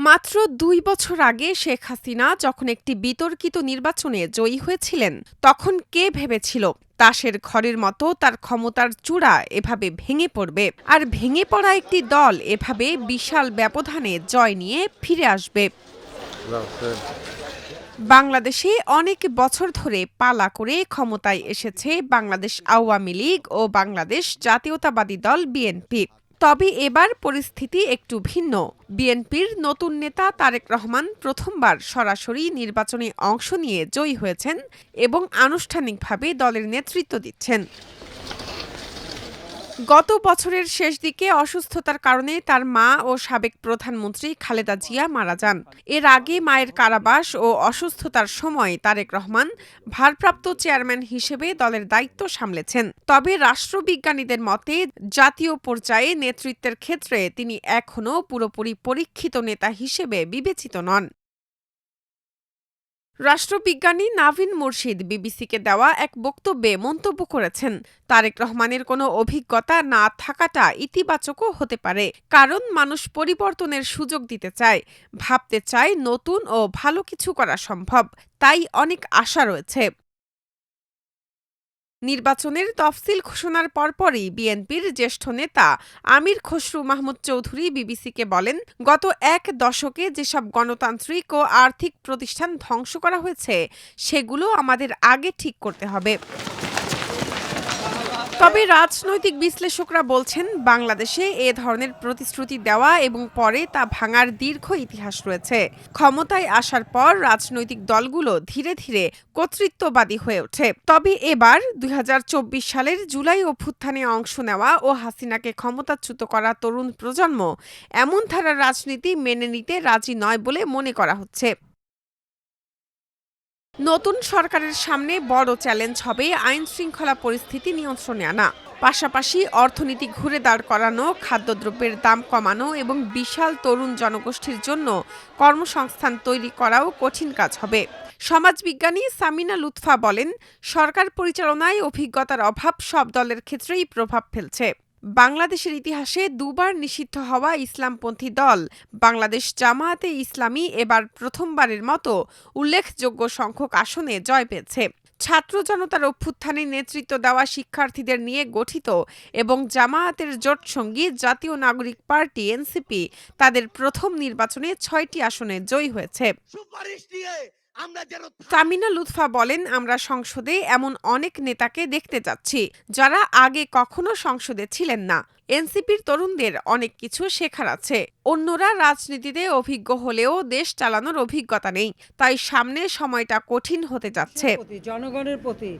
মাত্র ২ বছর আগে শেখ হাসিনা যখন একটি বিতর্কিত নির্বাচনে জয়ী হয়েছিলেন, তখন কে ভেবেছিল তাসের ঘরের মতো তার ক্ষমতার চূড়া এভাবে ভেঙে পড়বে, আর ভেঙে পড়া একটি দল এভাবে বিশাল ব্যবধানে জয় নিয়ে ফিরে আসবে। বাংলাদেশে অনেক বছর ধরে পালা করে ক্ষমতায় এসেছে বাংলাদেশ আওয়ামী লীগ ও বাংলাদেশ জাতীয়তাবাদী দল বিএনপি। তবে এবার পরিস্থিতি একটু ভিন্ন। বিএনপির নতুন নেতা তারেক রহমান প্রথমবার সরাসরি নির্বাচনে অংশ নিয়ে জয়ী হয়েছেন এবং আনুষ্ঠানিকভাবে দলের নেতৃত্ব দিচ্ছেন। গত বছরের শেষ দিকে অসুস্থতার কারণে তার মা ও সাবেক প্রধানমন্ত্রী খালেদা জিয়া মারা যান। এর আগে মায়ের কারাবাস ও অসুস্থতার সময় তারেক রহমান ভারপ্রাপ্ত চেয়ারম্যান হিসেবে দলের দায়িত্ব সামলেছেন। তবে রাষ্ট্রবিজ্ঞানীদের মতে জাতীয় পর্যায়ে নেতৃত্বের ক্ষেত্রে তিনি এখনও পুরোপুরি পরীক্ষিত নেতা হিসেবে বিবেচিত নন। রাষ্ট্রবিজ্ঞানী নাভিন মুর্শিদ বিবিসিকে দেওয়া এক বক্তব্যে মন্তব্য করেছেন, তারেক রহমানের কোনো অভিজ্ঞতা না থাকাটা ইতিবাচকও হতে পারে, কারণ মানুষ পরিবর্তনের সুযোগ দিতে চায়, ভাবতে চায় নতুন ও ভালো কিছু করা সম্ভব, তাই অনেক আশা রয়েছে। নির্বাচনের তফসিল ঘোষণার পরপরই বিএনপির জ্যেষ্ঠ নেতা আমির খসরু মাহমুদ চৌধুরী বিবিসিকে বলেন, গত এক দশকে যেসব গণতান্ত্রিক ও আর্থিক প্রতিষ্ঠান ধ্বংস করা হয়েছে সেগুলো আমাদের আগে ঠিক করতে হবে। তবে রাজনৈতিক বিশ্লেষকরা বলছেন, বাংলাদেশে এ ধরনের প্রতিশ্রুতি দেওয়া এবং পরে তা ভাঙার দীর্ঘ ইতিহাস রয়েছে। ক্ষমতায় আসার পর রাজনৈতিক দলগুলো ধীরে ধীরে কর্তৃত্ববাদী হয়ে ওঠে। তবে এবার ২০২৪ সালের জুলাই অভ্যুত্থানে অংশ নেওয়া ও হাসিনাকে ক্ষমতাচ্যুত করা তরুণ প্রজন্ম এমন ধারার রাজনীতি মেনে নিতে রাজি নয় বলে মনে করা হচ্ছে। নতুন সরকারের সামনে বড় চ্যালেঞ্জ হবে আইনশৃঙ্খলা পরিস্থিতি নিয়ন্ত্রণে আনা, পাশাপাশি অর্থনীতি ঘুরে দাঁড় করানো, খাদ্যদ্রব্যের দাম কমানো এবং বিশাল তরুণ জনগোষ্ঠীর জন্য কর্মসংস্থান তৈরি করাও কঠিন কাজ হবে। সমাজবিজ্ঞানী সামিনা লুৎফা বলেন, সরকার পরিচালনায় অভিজ্ঞতার অভাব সব দলের ক্ষেত্রেই প্রভাব ফেলছে। বাংলাদেশের ইতিহাসে দুবার নিষিদ্ধ হওয়া ইসলামপন্থী দল বাংলাদেশ জামায়াতে ইসলামী এবার প্রথমবারের মতো উল্লেখযোগ্য সংখ্যক আসনে জয় পেয়েছে। ছাত্র জনতার অভ্যুত্থানে নেতৃত্ব দেওয়া শিক্ষার্থীদের নিয়ে গঠিত এবং জামায়াতের জোটসঙ্গী জাতীয় নাগরিক পার্টি এনসিপি তাদের প্রথম নির্বাচনে ৬টি আসনে জয়ী হয়েছে। সামিনা লুৎফা বলেন, আমরা সংসদে এমন অনেক নেতাকে দেখতে যাচ্ছি যারা আগে কখনো সংসদে ছিলেন না। এনসিপির তরুণদের অনেক কিছু শেখার আছে। অন্যরা রাজনীতিতে অভিজ্ঞ হলেও দেশ চালানোর অভিজ্ঞতা নেই, তাই সামনে সময়টা কঠিন হতে যাচ্ছে। জনগণের প্রতি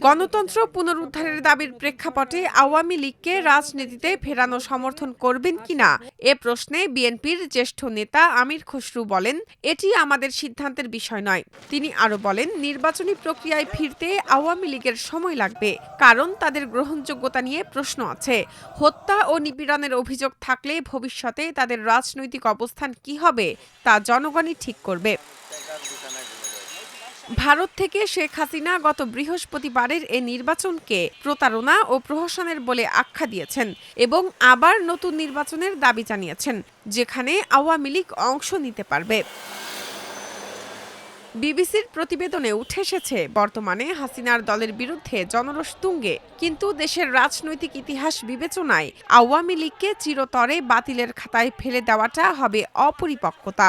গণতন্ত্র পুনরুদ্ধারের দাবির প্রেক্ষাপটে আওয়ামী লীগকে রাজনীতিতে ফেরানো সমর্থন করবেন কিনা এ প্রশ্নে বিএনপির জ্যেষ্ঠ নেতা আমির খসরু বলেন, এটি আমাদের সিদ্ধান্তের বিষয় নয়। তিনি আরও বলেন, নির্বাচনী প্রক্রিয়ায় ফিরতে আওয়ামী লীগের সময় লাগবে, কারণ তাদের গ্রহণযোগ্যতা নিয়ে প্রশ্ন আছে। হত্যা ও নিপীড়নের অভিযোগ থাকলে ভবিষ্যতে তাদের রাজনৈতিক অবস্থান কি হবে তা জনগণই ঠিক করবে। ভারত থেকে শেখ হাসিনা গত বৃহস্পতিবারের এ নির্বাচনকে প্রতারণা ও প্রহসনের বলে আখ্যা দিয়েছেন এবং আবার নতুন নির্বাচনের দাবি জানিয়েছেন, যেখানে আওয়ামী লীগ অংশ নিতে পারবে। বিবিসির প্রতিবেদনে উঠে এসেছে, বর্তমানে হাসিনার দলের বিরুদ্ধে জনরোষ তুঙ্গে, কিন্তু দেশের রাজনৈতিক ইতিহাস বিবেচনায় আওয়ামী লীগকে চিরতরে বাতিলের খাতায় ফেলে দেওয়াটা হবে অপরিপক্কতা।